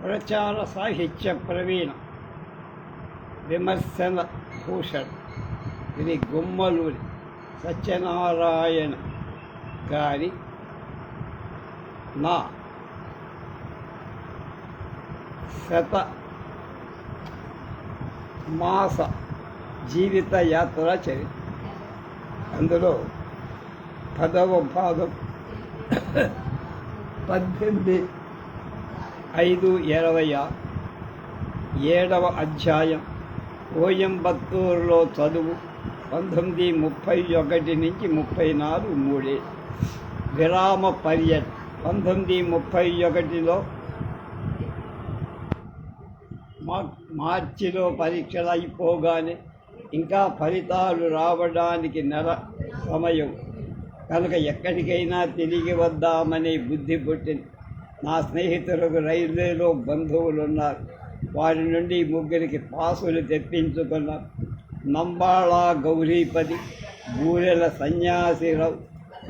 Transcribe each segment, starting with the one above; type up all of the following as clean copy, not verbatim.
ప్రచార సాహిత్య ప్రవీణ విమర్శన భూషణ్ శ్రీ గుమ్మలూరి సత్యనారాయణ గారి నా మాస జీవిత యాత్ర చరిత్ర. అందులో 10వ భాగం 18/5/26 7వ అధ్యాయం కోయంబత్తూరులో చదువు 1931 నుంచి 34 3 విరామ పర్యటన 1931లో మార్చిలో పరీక్షలు అయిపోగానే ఇంకా ఫలితాలు రావడానికి నెల సమయం కనుక ఎక్కడికైనా తిరిగి వద్దామనే బుద్ధి పుట్టింది. నా స్నేహితులకు రైల్వేలో బంధువులు ఉన్నారు. వారి నుండి 3 పాసులు తెప్పించుకున్నారు. నంబాళ గౌరీపతి, బూరెల సన్యాసిరావు,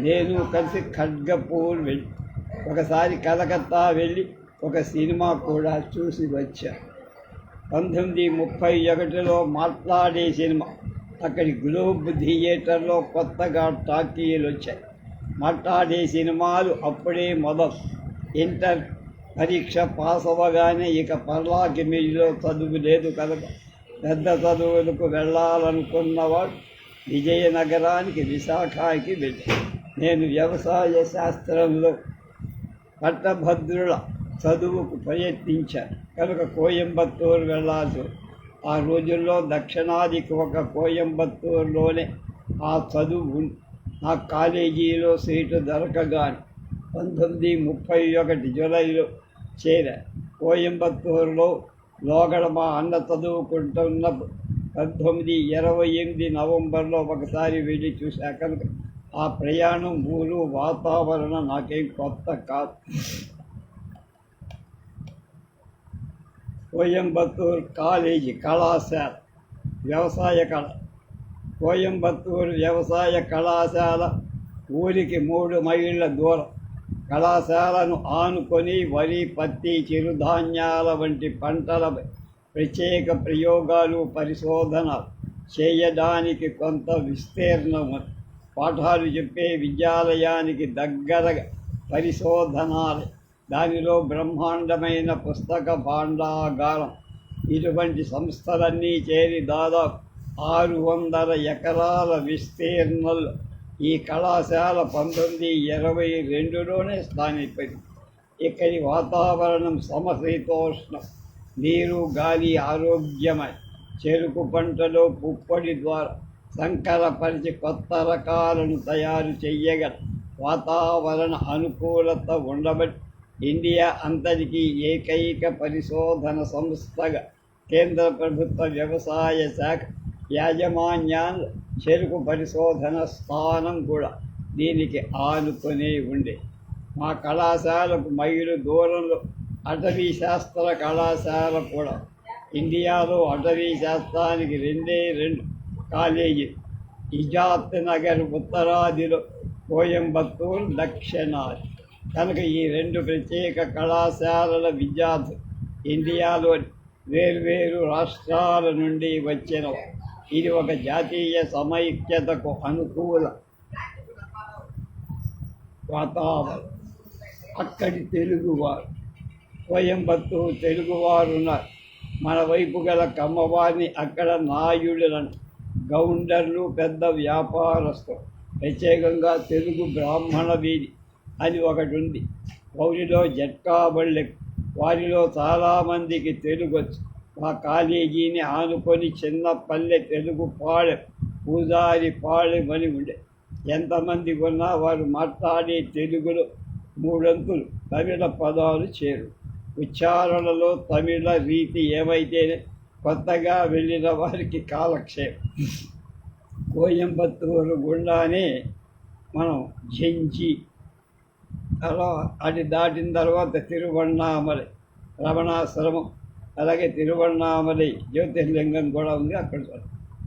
నేను కలిసి ఖడ్గపూర్ వెళ్ళి ఒకసారి కలకత్తా వెళ్ళి ఒక సినిమా కూడా చూసి వచ్చా. 1931లో మాట్లాడే సినిమా. అక్కడి గ్లోబ్ థియేటర్లో కొత్తగా టాకీలు వచ్చాయి. మాట్లాడే సినిమాలు అప్పుడే మొదలు. ఇంటర్ పరీక్ష పాస్ అవ్వగానే ఇక పర్లాకి మిడిలో చదువు లేదు కనుక పెద్ద చదువులకు వెళ్ళాలనుకున్నవాడు విజయనగరానికి విశాఖకి వెళ్ళి నేను వ్యవసాయ శాస్త్రంలో పట్టభద్రుల చదువుకు ప్రయత్నించాను కనుక కోయంబత్తూరు వెళ్ళాల్సి. ఆ రోజుల్లో దక్షిణాదికి ఒక కోయంబత్తూరులోనే ఆ చదువు. నా కాలేజీలో సీటు దొరకగానే 1931 జూలైలో చేరా. కోయంబత్తూరులో లోగడ మా అన్న చదువుకుంటున్నప్పుడు 1928 నవంబర్లో ఒకసారి వెళ్ళి చూశా కనుక ఆ ప్రయాణం, ఊరు, వాతావరణం నాకేం కొత్త కాదు. కోయంబత్తూరు కాలేజీ కళాశాల వ్యవసాయ కోయంబత్తూరు వ్యవసాయ కళాశాల ఊరికి 3 మైళ్ళ దూరం. కళాశాలను ఆనుకొని వరి, పత్తి, చిరుధాన్యాల వంటి పంటలపై ప్రత్యేక ప్రయోగాలు, పరిశోధనలు చేయడానికి కొంత విస్తీర్ణం. పాఠాలు చెప్పే విద్యాలయానికి దగ్గరగా పరిశోధనాలు, దానిలో బ్రహ్మాండమైన పుస్తక భాండాగారం. ఇటువంటి సంస్థలన్నీ చేరి దాదాపు 600 ఎకరాల విస్తీర్ణంలో ఈ కళాశాల 1922లోనే స్థానిపోయింది. ఇక్కడి వాతావరణం సమశీతోష్ణం, నీరు, గాలి ఆరోగ్యమై, చెరుకు పంటలో పుప్పొడి ద్వారా సంకరపరిచి కొత్త రకాలను తయారు చెయ్యగల వాతావరణ అనుకూలత ఉండబట్టి ఇండియా అంతటికీ ఏకైక పరిశోధన సంస్థగా కేంద్ర ప్రభుత్వ వ్యవసాయ శాఖ యాజమాన్యాన్ని చెరుకు పరిశోధన స్థానం కూడా దీనికి ఆనుకునే ఉండే. మా కళాశాలకు మైలు దూరంలో అటవీ శాస్త్ర కళాశాల కూడా. ఇండియాలో అటవీ శాస్త్రానికి 2 కాలేజీలు. ఇజాత్ నగర్ ఉత్తరాదిలో, కోయంబత్తూరు దక్షిణాది. కనుక ఈ 2 ప్రత్యేక కళాశాలల విద్యార్థులు ఇండియాలోని వేర్వేరు రాష్ట్రాల నుండి వచ్చిన. ఇది ఒక జాతీయ సమైక్యతకు అనుకూల వాతావరణం. అక్కడి తెలుగువారు, కోయంబత్తూరు తెలుగువారు ఉన్నారు. మన వైపు గల కమ్మవారిని అక్కడ నాయుడులను, గౌండర్లు, పెద్ద వ్యాపారస్తులు. ప్రత్యేకంగా తెలుగు బ్రాహ్మణ వీధి అని ఒకటి ఉంది. పౌరిలో జట్కాబళ్ళె. వారిలో చాలామందికి తెలుగు వచ్చు. మా కాలేజీని ఆనుకొని చిన్న పల్లె తెలుగు పాళెం, పూజారి పాళెం అని ఉండే. ఎంతమంది ఉన్నా వారు మాట్లాడే తెలుగులో 3 అంతులు తమిళ పదాలు చేరు. ఉచ్చారణలో తమిళ రీతి ఏమైతేనే కొత్తగా వెళ్ళిన వారికి కాలక్షేపం. కోయంబత్తూరు గుండానే మనం జంజి, అలా అది దాటిన తర్వాత తిరువణ్ణామలై రమణాశ్రమం, అలాగే తిరువణ్ణామలై జ్యోతిర్లింగం కూడా ఉంది. అక్కడ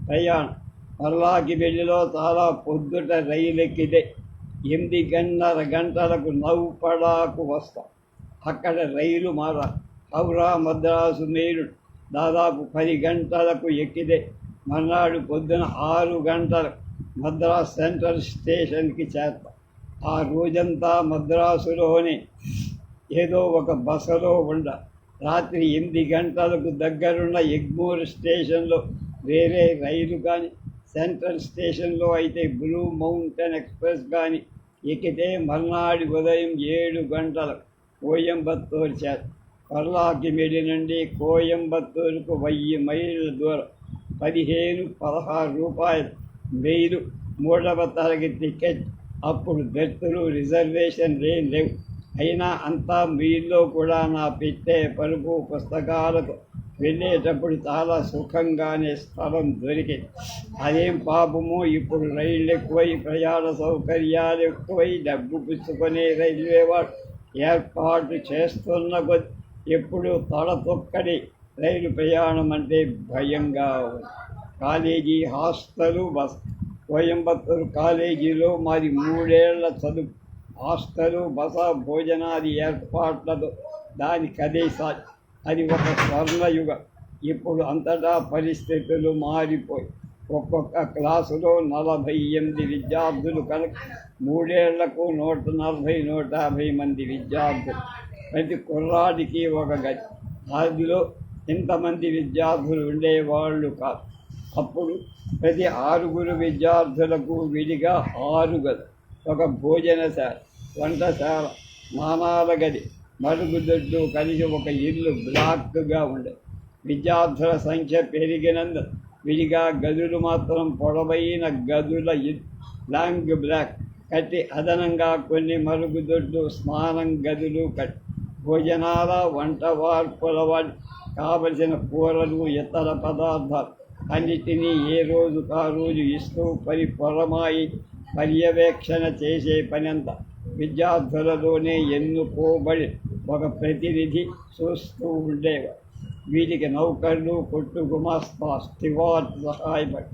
ప్రయాణం పర్లాకి వెళ్ళిలో చాలా పొద్దుట రైలు ఎక్కితే 8:30 గంటలకు నవ్వుపడాకు వస్తాం. అక్కడ రైలు మారాలి. హౌరా మద్రాసు మెయిల్ దాదాపు 10 గంటలకు ఎక్కితే మర్నాడు పొద్దున 6 గంటలకు మద్రాసు సెంట్రల్ స్టేషన్కి చేరతాం. ఆ రోజంతా మద్రాసులోనే ఏదో ఒక బసలో రాత్రి 8 గంటలకు దగ్గరున్న ఎగ్మోర్ స్టేషన్లో వేరే రైలు కానీ, సెంట్రల్ స్టేషన్లో అయితే బ్లూ మౌంటైన్ ఎక్స్ప్రెస్ కానీ ఎక్కితే మర్నాడు ఉదయం 7 గంటలకు కోయంబత్తూరు చేరు. పర్లాకిమిడి నుండి కోయంబత్తూరుకు 1000 మైళ్ళ దూరం. 15-16 రూపాయలు మెయిలు, 3వ తరగతి టికెట్. అప్పుడు బెర్తులు, రిజర్వేషన్ లేవు. అయినా అంతా మెయిల్లో కూడా నా పెట్టే పరుపు పుస్తకాలకు వెళ్ళేటప్పుడు చాలా సుఖంగానే స్థలం దొరికింది. అదేం పాపమో, ఇప్పుడు రైళ్ళు ఎక్కువై, ప్రయాణ సౌకర్యాలు ఎక్కువై, డబ్బు పుచ్చుకునే రైల్వే వాడు ఏర్పాటు చేస్తున్న కొద్ది ఎప్పుడు తొక్కడి రైలు ప్రయాణం అంటే భయంగా ఉంది. College, hostel, bus. కోయంబత్తూరు కాలేజీలో మాది 3 ఏళ్ల చదువు. హాస్టలు, బస, భోజనాది ఏర్పాట్లతో దానికదే సాధ్యం. అది ఒక స్వర్ణయుగం. ఇప్పుడు అంతటా పరిస్థితులు మారిపోయి ఒక్కొక్క క్లాసులో 48 విద్యార్థులు కనుక 3 ఏళ్లకు 140-150 మంది విద్యార్థులు. ప్రతి కుర్రాడికి ఒక గది. అందులో ఇంతమంది విద్యార్థులు ఉండేవాళ్ళు కాదు. అప్పుడు ప్రతి 6 విద్యార్థులకు విడిగా 6 గదులు, ఒక భోజనశాల, వంటశాల, స్నానాల గది, మరుగుదొడ్లు కలిసి ఒక ఇల్లు బ్లాక్గా ఉండేది. విద్యార్థుల సంఖ్య పెరిగినందున విడిగా గదులు మాత్రం పొడవైన గదుల లాంగ్ బ్లాక్ కట్టి, అదనంగా కొన్ని మరుగుదొడ్లు, స్నానం గదులు కట్టి, భోజనాల, వంట వార్పుల వాడి కావలసిన కూరలు, ఇతర పదార్థాలు అన్నిటినీ ఏ రోజుకు ఆ రోజు ఇస్తూ పొరమాయి పర్యవేక్షణ చేసే పనంతా విద్యార్థులలోనే ఎన్నుకోబడి ఒక ప్రతినిధి చూస్తూ ఉండేవారు. వీటికి నౌకర్లు, కొట్టు గుమాస్తా, స్టివార్డ్ సహాయపడి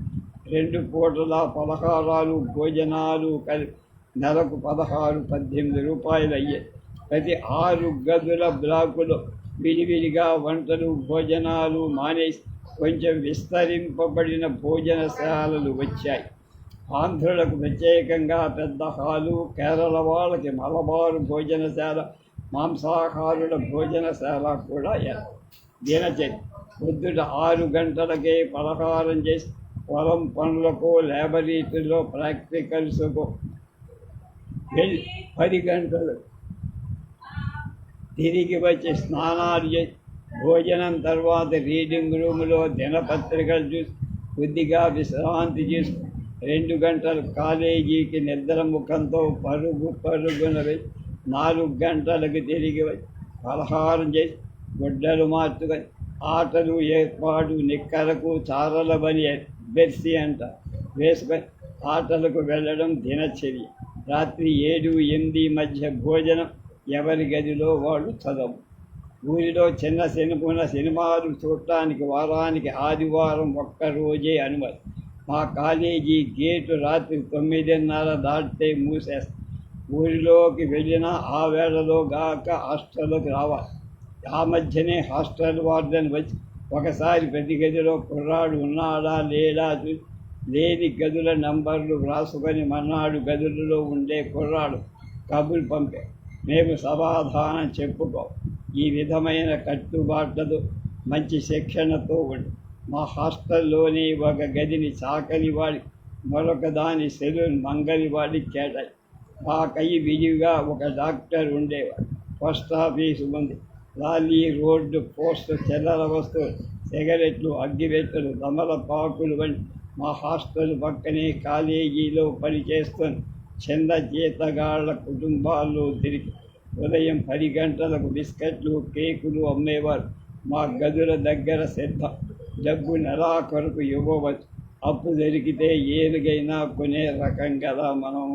2 పూటల పలహారాలు, భోజనాలు కలిపి నెలకు 16-18 రూపాయలు అయ్యాయి. ప్రతి 6 గదుల బ్లాకులో విడివిడిగా వంటలు, భోజనాలు మానేసి కొంచెం విస్తరింపబడిన భోజనశాలలు వచ్చాయి. ఆంధ్రులకు ప్రత్యేకంగా పెద్ద హాలు, కేరళ వాళ్ళకి మలబారు భోజనశాల, మాంసాహారుల భోజనశాల కూడా దినచర్య. పొద్దుట 6 గంటలకే పలహారం చేసి పొలం పనులకు, ల్యాబొరేటరీలో ప్రాక్టికల్స్కు వెళ్ళి 10 గంటలకు తిరిగి వచ్చి స్నానాలు చేసి భోజనం తర్వాత రీడింగ్ రూమ్లో దినపత్రికలు చూసి కొద్దిగా విశ్రాంతి చేసుకుని 2 గంటలు కాలేజీకి నిద్రముఖంతో పరుగున వెళ్ళి 4 గంటలకు తిరిగి వచ్చి పలహారం చేసి గుడ్డలు మార్చుకొని ఆటలు ఏర్పాటు, నిక్కరకు చారల బని బెర్సీ అంట వేసుకొని ఆటలకు వెళ్ళడం దినచర్య. రాత్రి 7-8 మధ్య భోజనం, ఎవరి గదిలో వాళ్ళు చదవు. ఊరిలో చిన్న సినిమాలు చూడటానికి వారానికి ఆదివారం ఒక్కరోజే అనుమతి. మా కాలేజీ గేటు రాత్రి 9:30 దాటితే మూసేస్తాం. ఊరిలోకి వెళ్ళినా ఆ వేళలో గాక హాస్టల్లోకి రావాలి. ఆ మధ్యనే హాస్టల్ వార్డెన్ వచ్చి ఒకసారి ప్రతి గదిలో కుర్రాడు ఉన్నాడా లేడా చూసి లేని గదుల నంబర్లు వ్రాసుకొని మర్నాడు గదులలో ఉండే కుర్రాడు కబుర్లు పంపే మేము సమాధానం చెప్పుకో. ఈ విధమైన కట్టుబాట్లతో మంచి శిక్షణతో ఉండి మా హాస్టల్లోని ఒక గదిని చాకలి వాడి, మరొక దాని సెలూన్ మంగలి వాడికి కేటాయి. మాకై విడిగా ఒక డాక్టర్ ఉండేవాడు. పోస్ట్ ఆఫీసు ఉంది. లాలీ, రోడ్డు, పోస్టు, చిల్లర వస్తువులు, సిగరెట్లు, అగ్గిపెట్టెలు, తమలపాకులు వంటి మా హాస్టల్ పక్కనే కాలేజీలో పనిచేస్తున్న చిన్న జీతగాళ్ల కుటుంబాల్లో తిరిగి ఉదయం 10 గంటలకు బిస్కెట్లు, కేకులు అమ్మేవారు. మా గదుల దగ్గర సిద్ధం. డబ్బు నెలాఖరుకు ఇవ్వవచ్చు. అప్పు దొరికితే ఏరుగైనా కొనే రకం కదా మనం.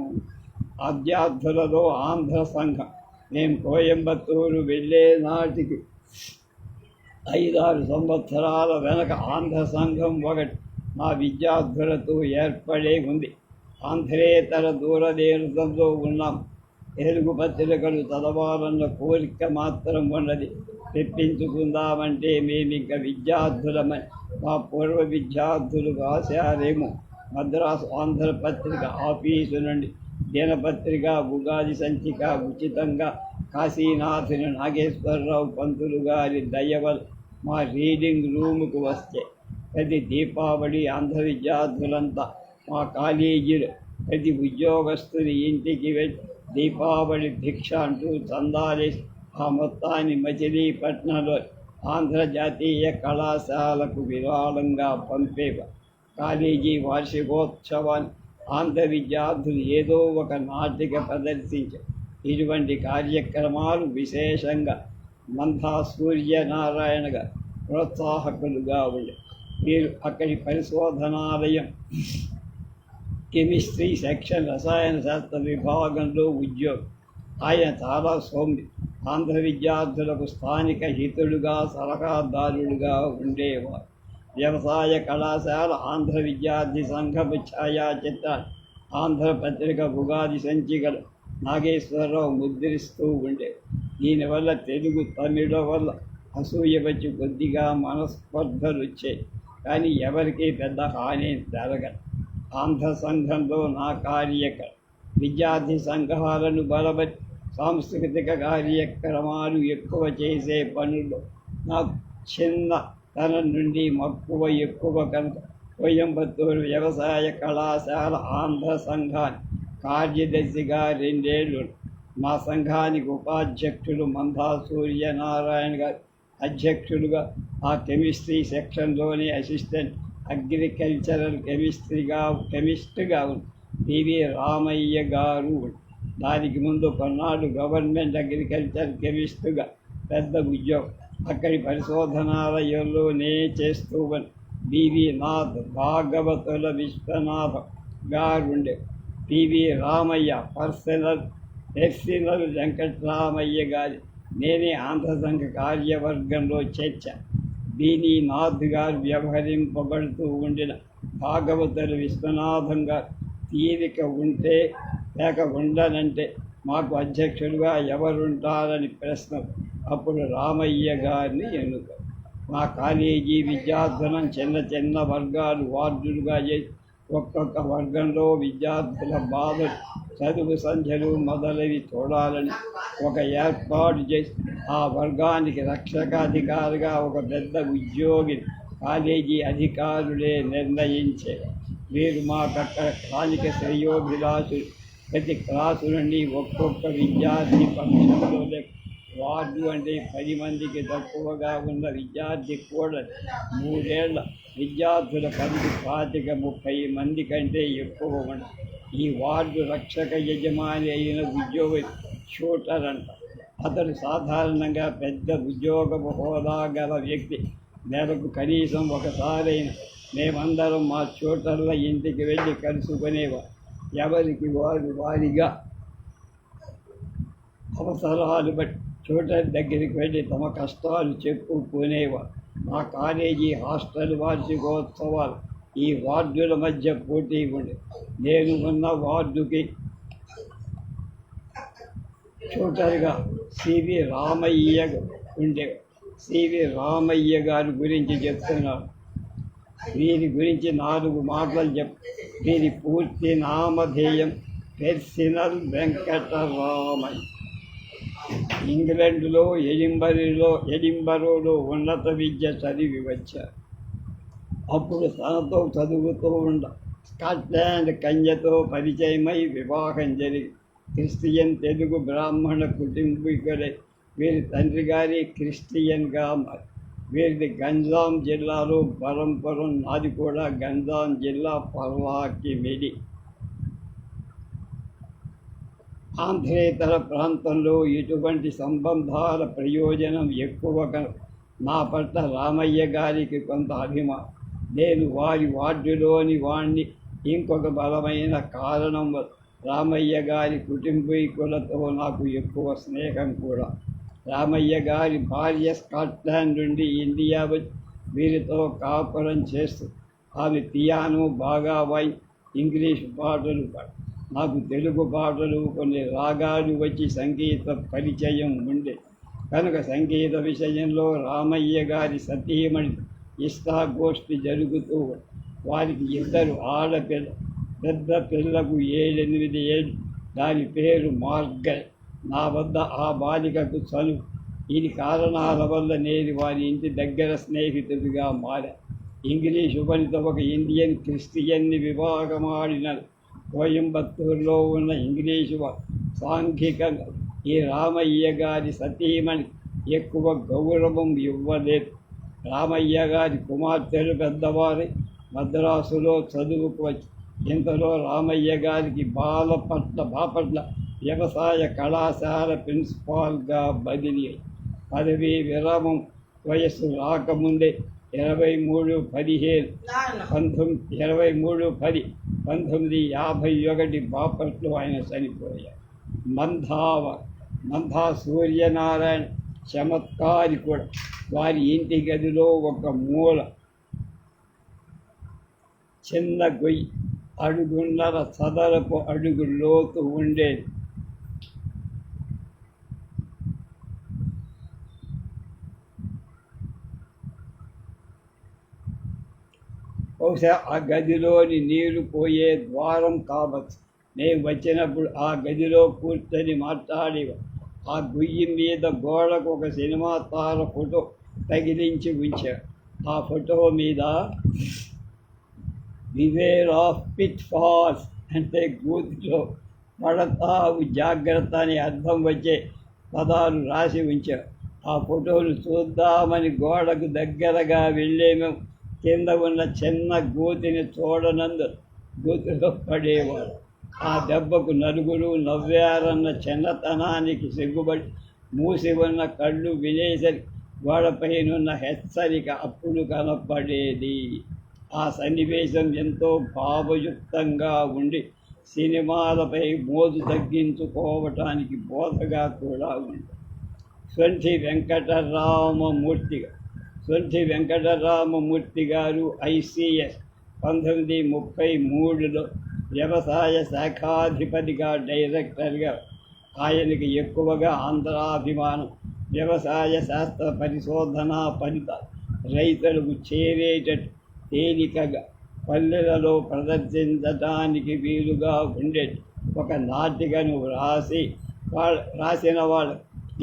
అభ్యర్థులలో ఆంధ్ర సంఘం. మేము కోయంబత్తూరు వెళ్ళే నాటికి 5-6 సంవత్సరాల వెనక ఆంధ్ర సంఘం ఒకటి మా విద్యార్థులతో ఏర్పడే ఉంది. ఆంధ్రేతర దూరదేశంలో ఉన్నాం. తెలుగు పత్రికలు చదవాలన్న కోరిక మాత్రం ఉన్నది. తెప్పించుకుందామంటే మేమింక విద్యార్థులమని మా పూర్వ విద్యార్థులు రాశారేమో. మద్రాసు ఆంధ్రపత్రిక ఆఫీసు నుండి దినపత్రిక, ఉగాది సంచిక ఉచితంగా కాశీనాథుని నాగేశ్వరరావు పంతులు గారి దయవల్ మా రీడింగ్ రూముకు వస్తే ప్రతి దీపావళి ఆంధ్ర విద్యార్థులంతా మా కాలేజీలో ప్రతి ఉద్యోగస్తుని ఇంటికి వెళ్ళి దీపావళి భిక్ష అంటూ చందాలేసి ఆ మొత్తాన్ని మచిలీపట్నంలో ఆంధ్రజాతీయ కళాశాలకు విరాళంగా పంపేవారు. కాలేజీ వార్షికోత్సవాన్ని ఆంధ్ర విద్యార్థులు ఏదో ఒక నాటిక ప్రదర్శించారు. ఇటువంటి కార్యక్రమాలు విశేషంగా మంథా సూర్యనారాయణ గారు ప్రోత్సాహకులుగా ఉండే. వీరు అక్కడి పరిశోధనాలయం కెమిస్ట్రీ సెక్షన్ రసాయన శాస్త్ర విభాగంలో ఉద్యోగం. ఆయన చాలా సౌమ్య. ఆంధ్ర విద్యార్థులకు స్థానిక హితుడుగా, సలహాదారుడుగా ఉండేవారు. వ్యవసాయ కళాశాల ఆంధ్ర విద్యార్థి సంఘపు ఛాయాచిత్రాలు ఆంధ్రపత్రిక ఉగాది సంచికలు నాగేశ్వరరావు ముద్రిస్తూ ఉండే. దీనివల్ల తెలుగు తమిళ వల్ల అసూయ వచ్చి కొద్దిగా మనస్పర్ధలు వచ్చాయి. కానీ ఎవరికీ పెద్ద హాని జరగదు. ఆంధ్ర సంఘంలో నా కార్యక్రమం విద్యార్థి సంఘాలను బలపరి సాంస్కృతిక కార్యక్రమాలు ఎక్కువ చేసే పనులు నాకు చిన్నతనం నుండి మక్కువ ఎక్కువ కనుక కోయంబత్తూరు వ్యవసాయ కళాశాల ఆంధ్ర సంఘాన్ని కార్యదర్శిగా 2 ఏళ్ళు, మా సంఘానికి ఉపాధ్యక్షులు మంథా సూర్యనారాయణ గారు అధ్యక్షులుగా, ఆ కెమిస్ట్రీ సెక్షన్లోని అసిస్టెంట్ అగ్రికల్చరల్ కెమిస్ట్గా పివి రామయ్య గారు. దానికి ముందు కొన్నాళ్ళు గవర్నమెంట్ అగ్రికల్చర్ కెమిస్ట్గా పెద్ద ఉద్యోగం అక్కడి పరిశోధనాలయంలోనే చేస్తూ బివి నాథ్, భాగవతుల విశ్వనాథ గారు ఉండే. పివి రామయ్య పర్సనల్ వెంకటరామయ్య గారి నేనే ఆంధ్ర సంఘ కార్యవర్గంలో చేర్చా. బీనీ నాథ్ గారు వ్యవహరింపబడుతూ ఉండిన భాగవతుల విశ్వనాథం గారు తీరిక ఉంటే లేక ఉండనంటే మాకు అధ్యక్షులుగా ఎవరుంటారని ప్రశ్న. అప్పుడు రామయ్య గారిని ఎన్నుక. మా కాలేజీ విద్యార్థులను చిన్న వర్గాలు వార్డులుగా చేసి ఒక్కొక్క వర్గంలో విద్యార్థుల బాధలు, చదువు సంఖ్యలు మొదలవి చూడాలని ఒక ఏర్పాటు చేసి ఆ వర్గానికి రక్షకాధికారిగా ఒక పెద్ద ఉద్యోగిని కాలేజీ అధికారులే నిర్ణయించే. వీరు మాకక్కడ స్థానిక శ్రేయోభిలాషులు. ప్రతి క్లాసు నుండి ఒక్కొక్క విద్యార్థి పక్షంలో వార్డు అంటే 10 మందికి తక్కువగా ఉన్న విద్యార్థి కూడా 3 ఏళ్ల విద్యార్థుల పరిధి 25-30 మంది కంటే ఎక్కువ ఉండదు. ఈ వార్డు రక్షక యజమాని అయిన ఉద్యోగి షూటర్ అంట. అతడు సాధారణంగా పెద్ద ఉద్యోగపు హోదా గల వ్యక్తి. నెలకు కనీసం ఒకసారైనా మేమందరం మా షూటర్ల ఇంటికి వెళ్ళి కలుసుకునేవారు. ఎవరికి వారిగా అవసరాలు బట్టి షూటర్ దగ్గరికి వెళ్ళి తమ కష్టాలు చెప్పుకునేవారు. మా కాలేజీ హాస్టల్ వార్షికోత్సవాలు ఈ వార్డుల మధ్య పోటీ ఉండే. నేను ఉన్న వార్డుకి షూటర్గా సివి రామయ్య ఉండేవారు. సివి రామయ్య గారి గురించి చెప్తున్నారు. వీరి గురించి 4 మాటలు వీరి పూర్తి నామధేయం పెర్సినల్ వెంకటరామయ్య. ఇంగ్లాండ్లో ఎడింబరోలో ఉన్నత విద్య చదివి వచ్చారు. అప్పుడు తనతో చదువుతూ స్కాట్లాండ్ కన్యతో పరిచయమై వివాహం జరిగి క్రిస్టియన్ తెలుగు బ్రాహ్మణ కుటుంబీకులై వీరి తండ్రి గారి క్రిస్టియన్గా మారి. వీరిది గంజాం జిల్లాలో బరంపురం, నాది కూడా గంజాం జిల్లా పర్వాకిమిడి. ఆంధ్రేతర ప్రాంతంలో ఇటువంటి సంబంధాల ప్రయోజనం ఎక్కువగా నా పట్ల రామయ్య గారికి కొంత అభిమానం. నేను వారి వార్డులోని వాణ్ణి. ఇంకొక బలమైన కారణం రామయ్య గారి కుటుంబీకులతో నాకు ఎక్కువ స్నేహం కూడా. రామయ్య గారి భార్య స్కాట్లాండ్ నుండి ఇండియా వచ్చి వీరితో కాపురం చేస్తూ ఆమె పియానో బాగా ఇంగ్లీష్ పాటలు నాకు తెలుగు పాటలు కొన్ని రాగాలు వచ్చి సంగీత పరిచయం ఉండే. కనుక సంగీత విషయంలో రామయ్య గారి సతీమణి ఇష్టాగోష్ఠి జరుగుతూ వారికి ఇద్దరు ఆడపిల్ల, పెద్ద పిల్లకు 7-8 ఏళ్ళు. దాని పేరు మార్గల్. నా వద్ద ఆ బాలికకు చనువు. ఇది కారణాల వల్ల నేను వారి ఇంటి దగ్గర స్నేహితుడిగా మారా. ఇంగ్లీషు పనితో ఒక ఇండియన్ క్రిస్టియన్ని వివాహమాడిన కోయంబత్తూరులో ఉన్న ఇంగ్లీషు సాంఘికంగా ఈ రామయ్య గారి సతీమణి ఎక్కువ గౌరవం ఇవ్వలేదు. రామయ్య గారి కుమార్తెలు పెద్దవారి మద్రాసులో చదువుకు వచ్చి ఇంతలో రామయ్య గారికి బాపట్ల వ్యవసాయ కళాశాల ప్రిన్సిపాల్గా బదిలీ. పదవీ విరామం వయస్సు రాకముందే 1951 బాపట్లో ఆయన చనిపోయారు. మంధా సూర్యనారాయణ చమత్కారికుడు. వారి ఇంటి గదిలో ఒక మూల చిన్న గొయ్యి, 1.5 చదరపు అడుగు లోతు ఉండేది. బహుశా ఆ గదిలోని నీరు పోయే ద్వారం కావచ్చు. నేను వచ్చినప్పుడు ఆ గదిలో కూర్చొని మాట్లాడేవారు. ఆ గొయ్యి మీద గోడకు ఒక సినిమా తార ఫోటో తగిలించి ఉంచారు. ఆ ఫోటో మీద బివేర్ ఆఫ్ పిట్ ఫాల్స్ అంటే గూతిలో పడతావు జాగ్రత్త అని అర్థం వచ్చే పదాలు రాసి ఉంచారు. ఆ ఫోటోలు చూద్దామని గోడకు దగ్గరగా వెళ్ళేమో కింద ఉన్న చిన్న గూతిని చూడనందు గూతిలో పడేవాడు. ఆ దెబ్బకు నలుగురు నవ్వారన్న చిన్నతనానికి సిగ్గుబడి మూసి ఉన్న కళ్ళు వినేసరి గోడపైనున్న హెచ్చరిక అప్పుడు కనపడేది. ఆ సన్నివేశం ఎంతో భావయుక్తంగా ఉండి సినిమాలపై మోజు తగ్గించుకోవటానికి బోధగా కూడా ఉంది. సొంఠి వెంకటరామమూర్తి గారు ఐసిఎస్ 1933లో వ్యవసాయ శాఖాధిపతిగా డైరెక్టర్గా. ఆయనకి ఎక్కువగా ఆంధ్రాభిమానం, వ్యవసాయ శాస్త్ర పరిశోధనా ఫలితాలు రైతులకు చేరేటట్టు తేలికగా పల్లెలలో ప్రదర్శించడానికి వీలుగా ఉండేది ఒక నాటికను రాసిన వాళ్ళు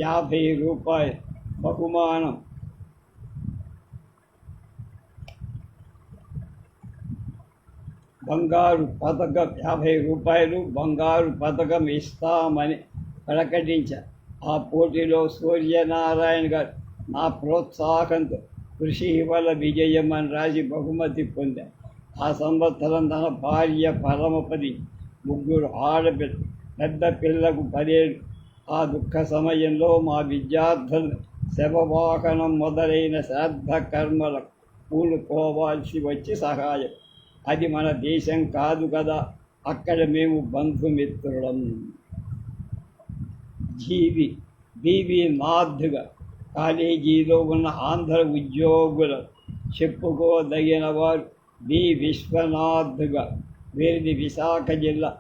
₹50 బహుమానం, బంగారు పథకం ₹50 బంగారు పథకం ఇస్తామని ప్రకటించారు. ఆ పోటీలో సూర్యనారాయణ గారు నా ప్రోత్సాహంతో కృషి వల్ల విజయం అని రాసి బహుమతి పొందారు. ఆ సంవత్సరం తన భార్య పరమపది, 3 ఆడపిల్ల, పెద్ద పిల్లకు 10 ఏళ్ళు. ఆ దుఃఖ సమయంలో మా విద్యార్థులు శవవాహనం మొదలైన శ్రాద్ధ కర్మలకు పూనుకోవాల్సి వచ్చి సహాయం. అది మన దేశం కాదు కదా, అక్కడ మేము బంధుమిత్రులం. బీవీ నాథ్గా కాలేజీలో ఉన్న ఆంధ్ర ఉద్యోగులు చెప్పుకోదగిన వారు బి విశ్వనాథ్గా. వీరిది విశాఖ జిల్లా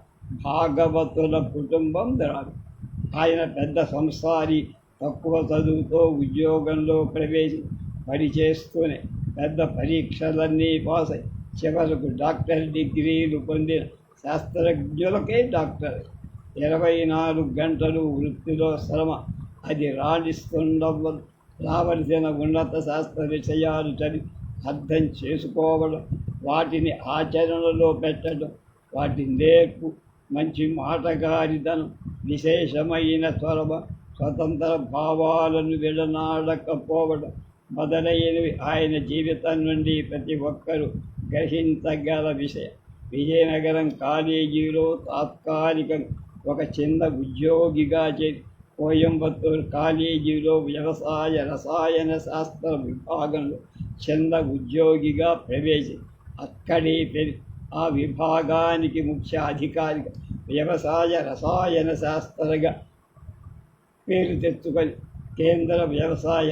భాగవతుల కుటుంబం ద్రావి. ఆయన పెద్ద సంసారి, తక్కువ చదువుతో ఉద్యోగంలో పనిచేస్తూనే పెద్ద పరీక్షలన్నీ పాస్ అయి చివరకు డాక్టర్ డిగ్రీలు పొందిన శాస్త్రజ్ఞులకే డాక్టర్. 24 గంటలు వృత్తిలో శ్రమ. అది రావలసిన ఉన్నత శాస్త్ర విషయాలు చదివి అర్థం చేసుకోవడం, వాటిని ఆచరణలో పెట్టడం, వాటి నేర్పు, మంచి మాటగారితనం, విశేషమైన చొరవ, స్వతంత్ర భావాలను విడనాడకపోవడం మొదలైనవి ఆయన జీవితం నుండి ప్రతి ఒక్కరూ గ్రహించగల విషయం. విజయనగరం కాలేజీలో తాత్కాలికంగా ఒక చిన్న ఉద్యోగిగా చేరి కోయంబత్తూరు కాలేజీలో వ్యవసాయ రసాయన శాస్త్ర విభాగంలో చిన్న ఉద్యోగిగా ప్రవేశించి అక్కడే ఆ విభాగానికి ముఖ్య అధికారిగా వ్యవసాయ రసాయన శాస్త్రగా పేరు తెచ్చుకొని కేంద్ర వ్యవసాయ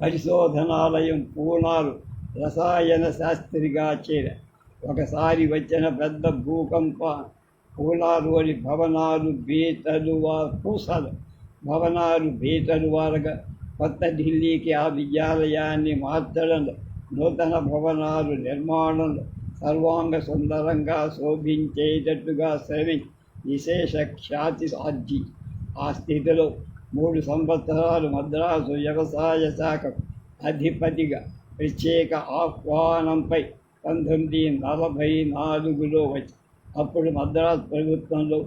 పరిశోధనాలయం పూనాలు రసాయన శాస్త్రిగా చేరారు. ఒకసారి వచ్చిన పెద్ద భూకంప పూనాలోని భవనాలు, బీటలు, పూసలు భవనాలు బీటలు వారగా కొత్త ఢిల్లీకి ఆ విద్యాలయాన్ని మార్చడంలో, నూతన భవనాలు నిర్మాణంలో సర్వాంగ సుందరంగా శోభించేటట్టుగా శ్రమించి విశేష ఖ్యాతి సాధ్యి. ఆ స్థితిలో 3 సంవత్సరాలు మద్రాసు వ్యవసాయ శాఖకు అధిపతిగా ప్రత్యేక ఆహ్వానంపై 1944లో వచ్చి అప్పుడు మద్రాసు ప్రభుత్వంలో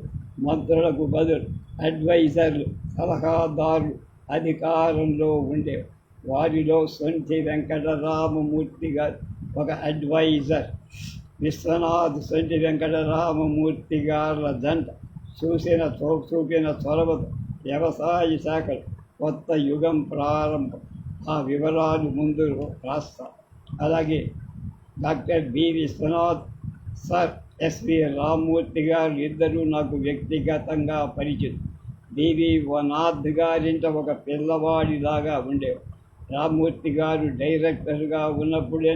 మంత్రులకు బదులు అడ్వైజర్లు, సలహాదారులు అధికారంలో ఉండేవారు. వారిలో సొంటి వెంకటరామమూర్తి గారు ఒక అడ్వైజర్, విశ్వనాథ్ సొంటి వెంకటరామమూర్తి గారుల జంట చూపిన చొరవతో వ్యవసాయ శాఖలో కొత్త యుగం ప్రారంభం. ఆ వివరాలు ముందు రాస్తారు. అలాగే doctor B Vishwanath, sir S V Rammurthy గారు ఇద్దరూ నాకు వ్యక్తిగతంగా పరిచితులు. బివి నాథ్ గారింట ఒక పిల్లవాడిలాగా ఉండేవారు. రామ్మూర్తి గారు డైరెక్టర్గా ఉన్నప్పుడే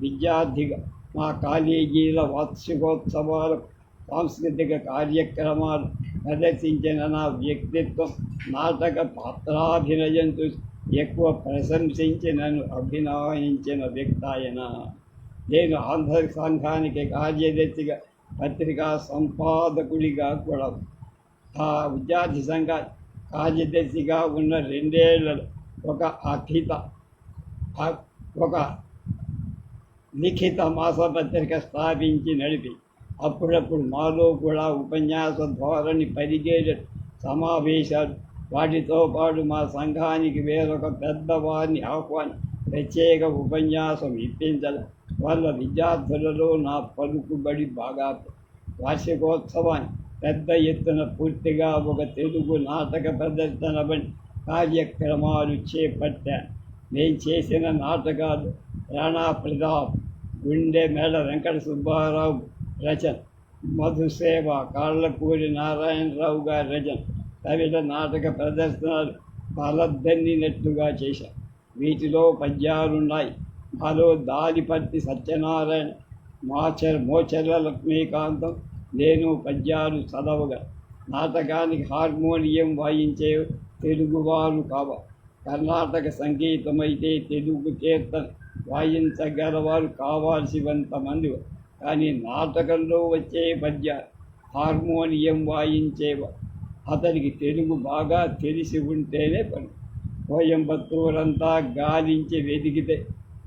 విద్యార్థిగా మా కాలేజీల వార్షికోత్సవాలకు సాంస్కృతిక కార్యక్రమాలు ప్రదర్శించిన నా వ్యక్తిత్వం, నాటక పాత్రాభినయం చూసి ఎక్కువ ప్రశంసించి నన్ను అభినయించిన వ్యక్తి ఆయన. నేను ఆంధ్ర సంఘానికి కార్యదర్శిగా, పత్రికా సంపాదకుడిగా కూడా, ఆ విద్యార్థి సంఘ కార్యదర్శిగా ఉన్న 2 ఏళ్లలో ఒక లిఖిత మాసపత్రిక స్థాపించి నడిపి అప్పుడప్పుడు మాలో కూడా ఉపన్యాస ధోరణి పరిగేట సమావేశాలు, వాటితో పాటు మా సంఘానికి వేరొక పెద్దవారిని ఆహ్వాని ప్రత్యేక ఉపన్యాసం ఇప్పించడం వల్ల విద్యార్థులలో నా పలుకుబడి బాగా. వార్షికోత్సవాన్ని పెద్ద ఎత్తున పూర్తిగా ఒక తెలుగు నాటక ప్రదర్శన వంటి కార్యక్రమాలు చేపట్టాను. నేను చేసిన నాటకాలు రాణా ప్రతాప్, గుండె మేళ వెంకట సుబ్బారావు రచన, మధుసేవ కాళ్ళపూరి నారాయణరావు గారి రచన, తమిళ నాటక ప్రదర్శనలు బలద్దన్నినట్టుగా చేశాను. వీటిలో పద్యాలున్నాయి. మాలో దాలిపర్తి సత్యనారాయణ, మోచర్ల లక్ష్మీకాంతం, నేను పద్యాలు చదవగా. నాటకానికి హార్మోనియం వాయించే తెలుగువారు కావాలి. కర్ణాటక సంగీతమైతే తెలుగు కీర్తన వాయించగలవారు కావాల్సినంతమంది. కానీ నాటకంలో వచ్చే పద్యాలు హార్మోనియం వాయించేవారు. అతనికి తెలుగు బాగా తెలిసి ఉంటేనే పని. కోయంబత్తూరంతా గాలించి వెతికితే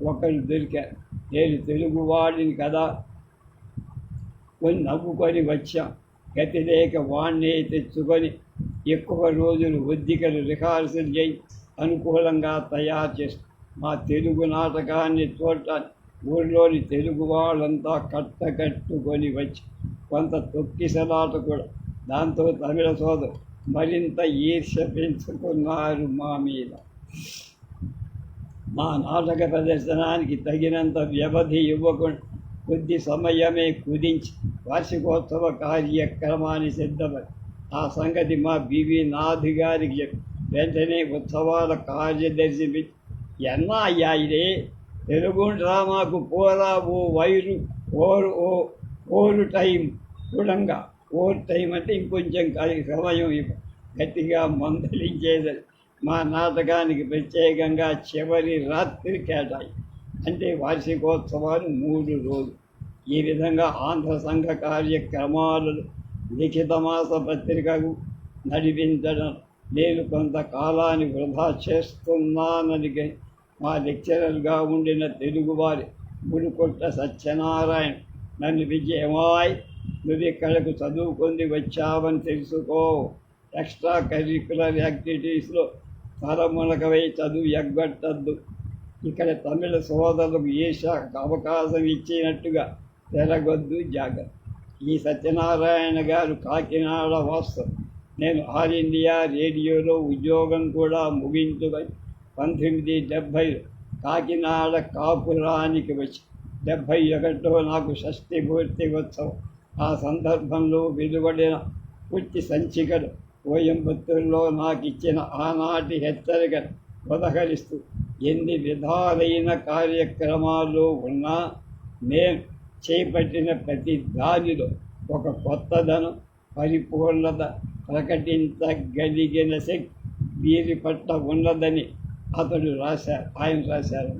ఒకరు దొరికారు. నేను తెలుగువాడిని కదా, కొన్ని నవ్వుకొని వచ్చాం. గతి లేక వాణ్ణే తెచ్చుకొని ఎక్కువ రోజులు ఒద్దికలు రిహార్సల్ చేయి అనుకూలంగా తయారు చేస్తాం. మా తెలుగు నాటకాన్ని చూడటానికి ఊళ్ళోని తెలుగు వాళ్ళంతా కట్టుకొని వచ్చి కొంత తొక్కిసలాట కూడా. దాంతో తమిళ సోదరు మరింత ఈర్ష్య పెంచుకున్నారు మా మీద. మా నాటక ప్రదర్శనానికి తగినంత వ్యవధి ఇవ్వకుండా కొద్ది సమయమే కుదించి వార్షికోత్సవ కార్యక్రమాన్ని సిద్ధపడి ఆ సంగతి మా బివి నాథ్ గారికి చెప్పి వెంటనే ఉత్సవాల కార్యదర్శి ఎన్నా అయ్యా ఇదే తెలుగు డ్రామాకు పోరా ఓ వైరు ఓరు టైం చూడంగా. ఓవర్ టైం అంటే ఇంకొంచెం సమయం గట్టిగా మందలించేది. మా నాటకానికి ప్రత్యేకంగా చివరి రాత్రి కేటాయి. అంటే వార్షికోత్సవాలు 3 రోజులు. ఈ విధంగా ఆంధ్ర సంఘ కార్యక్రమాలను లిఖిత మాస పత్రికకు నడిపించడం నేను కొంతకాలాన్ని వృధా చేస్తున్నానని మా లెక్చరర్గా ఉండిన తెలుగువారి మునుకొట్ట సత్యనారాయణ నన్ను విజయమాయ్, నువ్వు ఇక్కడకు చదువుకొని వచ్చావని తెలుసుకో. ఎక్స్ట్రా కరిక్యులర్ యాక్టివిటీస్లో తలమునకవై చదువు ఎగ్గొట్టద్దు. ఇక్కడ తమిళ సోదరులకు ఏ శాఖకు అవకాశం ఇచ్చినట్టుగా తిరగొద్దు, జాగ్రత్త. ఈ సత్యనారాయణ గారు కాకినాడ వాస్తవం. నేను ఆల్ ఇండియా రేడియోలో ఉద్యోగం కూడా ముగించుకొని 1970లో కాకినాడ కాపురానికి వచ్చి 71లో నాకు షష్ఠి పూర్తి ఉత్సవం. ఆ సందర్భంలో వెలువడిన పూర్తి సంచికలు కోయంబత్తూరులో నాకు ఇచ్చిన ఆనాటి హెచ్చరికను ఉదహరిస్తూ ఎన్ని విధాలైన కార్యక్రమాలు ఉన్నా నేను చేపట్టిన ప్రతి దానిలో ఒక కొత్తదనం, పరిపూర్ణత ప్రకటించగలిగిన శక్తి వీరి పట్ల ఉన్నదని ఆయన రాశారు.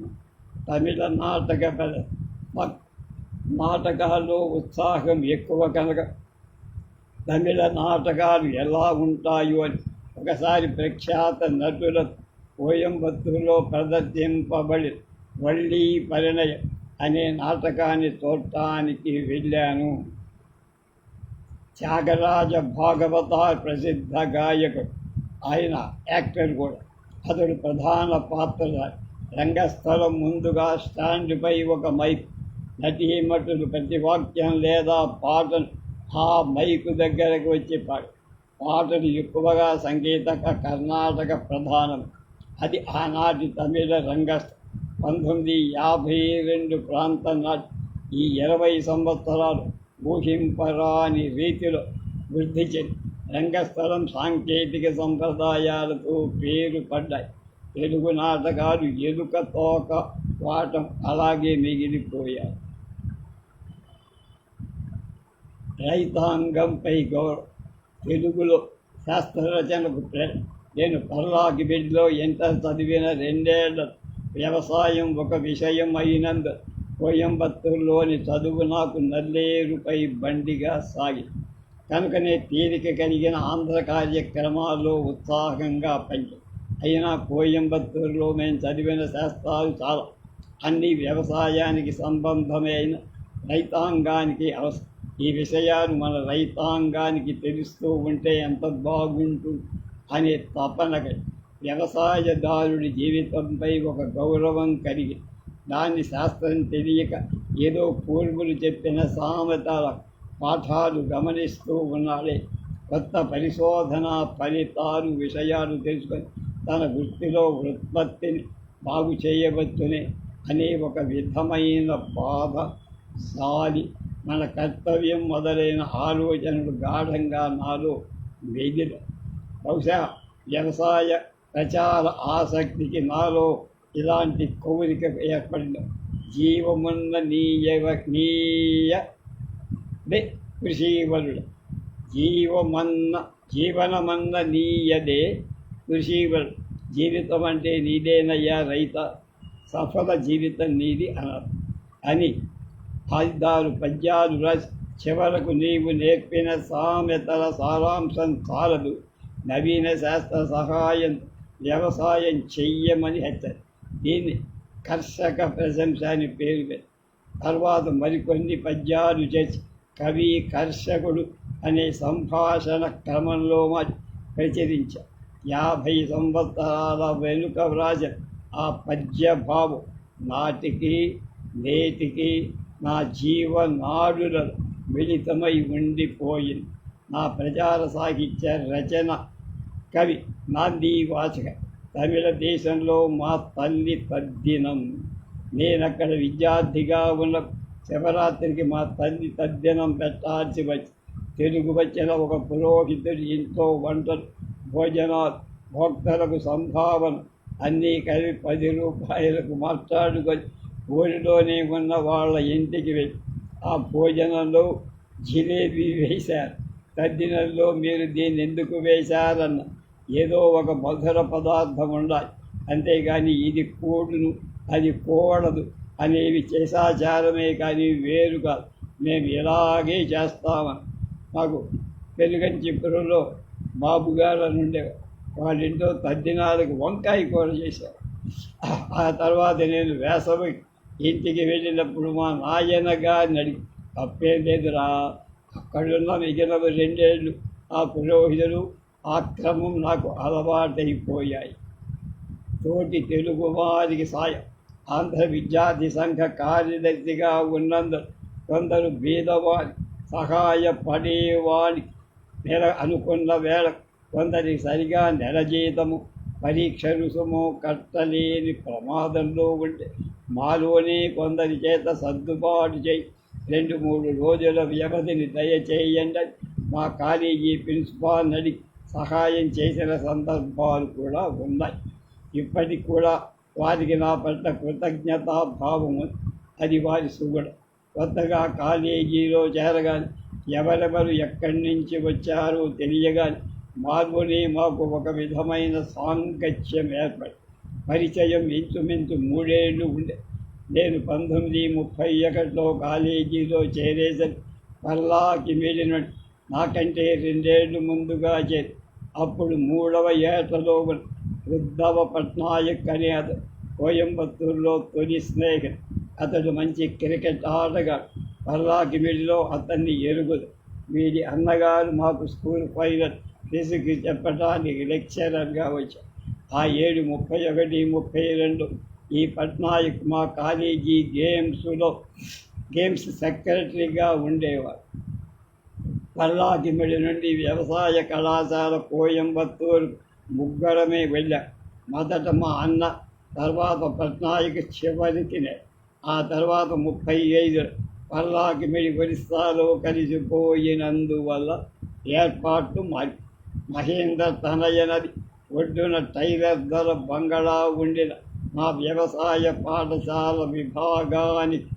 తమిళ నాటకాల్లో ఉత్సాహం ఎక్కువ కనుక తమిళ నాటకాలు ఎలా ఉంటాయో అని ఒకసారి ప్రఖ్యాత నటుల కోయంబత్తూరులో ప్రదర్శింపబడి వళ్ళీ పరిణయం అనే నాటకాన్ని చూడటానికి వెళ్ళాను. త్యాగరాజ భాగవత ప్రసిద్ధ గాయకుడు, ఆయన యాక్టర్ కూడా. అతడు ప్రధాన పాత్ర. రంగస్థలం ముందుగా స్టాండ్పై ఒక మైక్, నటీమటులు ప్రతి వాక్యం లేదా పాటను ఆ మైకు దగ్గరకు వచ్చి పాటలు ఎక్కువగా సంగీతక కర్ణాటక ప్రధానం. అది ఆనాటి తమిళ రంగస్థలం. 1952 ప్రాంతం నాటి ఈ 20 సంవత్సరాలు ఊహింపరాని రీతిలో వృద్ధి చెంది రంగస్థలం సాంకేతిక సంప్రదాయాలతో పేరు పడ్డాయి. తెలుగు నాటకాలు ఎలుక తోక వాటం అలాగే మిగిలిపోయాయి. రైతాంగంపై గౌరవం. తెలుగులో శాస్త్రరచనకు నేను పర్లాకి బిడ్లో ఇంటర్ చదివిన 2 ఏళ్ల వ్యవసాయం ఒక విషయం అయినందు కోయంబత్తూరులోని చదువు నాకు నల్లేరుపై బండిగా సాగి కనుకనే తీరిక కలిగిన ఆంధ్ర కార్యక్రమాల్లో ఉత్సాహంగా పనిచేయి. అయినా కోయంబత్తూరులో మేము చదివిన శాస్త్రాలు చాలా, అన్ని వ్యవసాయానికి సంబంధమైన రైతాంగానికి అవసరం. ఈ విషయాలు మన రైతాంగానికి తెలుస్తూ ఉంటే ఎంత బాగుంటుంది అనే తపనకై వ్యవసాయదారుడి జీవితంపై ఒక గౌరవం కలిగి దాన్ని శాస్త్రం తెలియక ఏదో పూర్వులు చెప్పిన సామెతల పాఠాలు గమనిస్తూ ఉన్నాడే. కొత్త పరిశోధన ఫలితాలు విషయాలు తెలుసుకొని తన వృత్తిలో ఉత్పత్తిని బాగు చేయవచ్చునే అనే ఒక విధమైన బాధ సాలి మన కర్తవ్యం మొదలైన ఆలోచనలు గాఢంగా నాలో వెదిల. బహుశా వ్యవసాయ ప్రచార ఆసక్తికి నాలో ఇలాంటి కోరిక ఏర్పడిన జీవమున్న కృషీవరుడు జీవనమన్న నీయదే కృషీవరుడు. జీవితం అంటే నీదేనయ్యా రైత, సఫల జీవితం నీది అని 5-6 పద్యాలు రాసి చివరకు నీవు నేర్పిన సామెతల సారాంశం చాలదు, నవీన శాస్త్ర సహాయం వ్యవసాయం చెయ్యమని హెచ్చరి. దీన్ని కర్షక ప్రశంస అని పేరు పెట్టి తర్వాత మరికొన్ని పద్యాలు చేసి కవి కర్షకుడు అనే సంభాషణ క్రమంలో ప్రచురించారు. 50 సంవత్సరాల వెనుక వ్రాసిన ఆ పద్యభావం నాటికి నేటికి నా జీవనాడులలో మిళితమై ఉండిపోయింది. నా ప్రచార సాహిత్య రచన కవి నాంది వాచక తమిళ దేశంలో మా తల్లి తద్దినం. నేనక్కడ విద్యార్థిగా ఉన్న శివరాత్రికి మా తల్లి తద్దినం పెట్టాల్సి వచ్చి తెలుగు వచ్చిన ఒక పురోహితుడు ఇంట్లో వంటలు భోజనాలు భోక్తలకు సంభావన అన్నీ కలిపి 10 రూపాయలకు మాట్లాడుకొని ఊరిలోనే ఉన్న వాళ్ళ ఇంటికి వెళ్ళి ఆ భోజనంలో జిలేబీ వేశారు. తద్దినంలో మీరు దీన్ని ఎందుకు వేశారన్న ఏదో ఒక మధుర పదార్థం ఉండాలి, అంతేగాని ఇది కూడును అది కూడదు అనేవి చేసాచారమే కానీ వేరు కాదు. మేము ఇలాగే చేస్తామని మాకు పెనుగంచిపురంలో బాబుగారు అని ఉండేవారు. వాళ్ళింట్లో తద్దినాలకు వంకాయ కూర చేశారు. ఆ తర్వాత నేను వేసవి ఇంటికి వెళ్ళినప్పుడు మా నాయన గారిని అడిగి తప్పేం లేదురా, అక్కడున్న మిగిలిన 2 ఏళ్ళు ఆ పురోహితులు ఆ క్రమం నాకు అలవాటైపోయాయి. తోటి తెలుగు వారికి సాయం. ఆంధ్ర విద్యార్థి సంఘ కార్యదర్శిగా ఉన్నందుకు కొందరు బీదవారి సహాయపడేవాడికి అనుకున్న వేళ కొందరికి సరిగా నెల జీతము పరీక్ష రుసుము కట్టలేని ప్రమాదంలో ఉంటే మాలోనే కొందరి చేత సర్దుబాటు చేయి 2-3 రోజుల వ్యవధిని దయచేయండి మా కాలేజీ ప్రిన్సిపాల్ అడిగి సహాయం చేసిన సందర్భాలు కూడా ఉన్నాయి. ఇప్పటికి కూడా వారికి నా పట్ల కృతజ్ఞతాభావం, అది వారి సుగుణం. కొత్తగా కాలేజీలో చేరగానే ఎవరెవరు ఎక్కడి నుంచి వచ్చారో తెలియగానే మార్పుని మాకు ఒక విధమైన సాంగత్యం పరిచయం ఇంచుమించు 3 ఏళ్ళు ఉండే. నేను 1931లో కాలేజీలో చేరేసరికి పల్లాకి మిడిన నాకంటే 2 ఏళ్ళు ముందుగా చేరి అప్పుడు 3వ ఏటలో ఉద్ధవ పట్నాయక్ అనే అతను కోయంబత్తూరులో తొలి స్నేహితుడు. అతడు మంచి క్రికెట్ ఆటగాడు. పల్లాకి మిడిలో అతన్ని ఎరుగుదు. వీడి అన్నగారు మాకు స్కూల్ ఫైనల్ ఫిజిక్స్ చెప్పడానికి లెక్చరర్గా వచ్చారు. ఆ ఏడు 31, 32 ఈ పట్నాయక్ మా కాలేజీ గేమ్స్ సెక్రటరీగా ఉండేవారు. పల్లాకిమిడి నుండి వ్యవసాయ కళాశాల కోయంబత్తూరు ముగ్గురమే వెళ్ళాం. మొదట మా అన్న, తర్వాత పట్నాయక్, చివరికి ఆ తర్వాత 35 పల్లాకిమిడి ఒరిస్సాలో కలిసిపోయినందువల్ల ఏర్పాట్లు మారి మహేంద్ర తనయనది ఒడ్డున టైలర్ ధర బంగళా ఉండిన మా వ్యవసాయ పాఠశాల విభాగానికి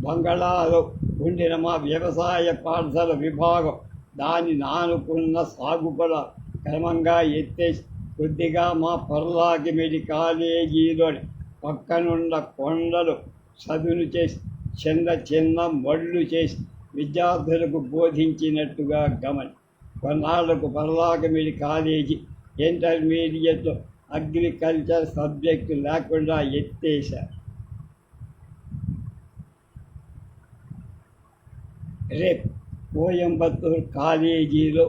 బంగళాలో ఉండిన మా వ్యవసాయ పాఠశాల విభాగం దాని నానుకున్న సాగుపల క్రమంగా ఎత్తేసి కొద్దిగా మా పర్లాకిమిడి కాలేజీలో పక్కనున్న కొండలు చదును చేసి చిన్న చిన్న మళ్ళు చేసి విద్యార్థులకు బోధించినట్టుగా కొన్నాళ్లకు పర్లాకిమిడి కాలేజీ ఇంటర్మీడియట్లో అగ్రికల్చర్ సబ్జెక్టు లేకుండా ఎత్తేశారు. రేపు కోయంబత్తూరు కాలేజీలో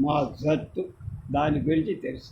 మా జట్టు దాని గురించి తెలుసు.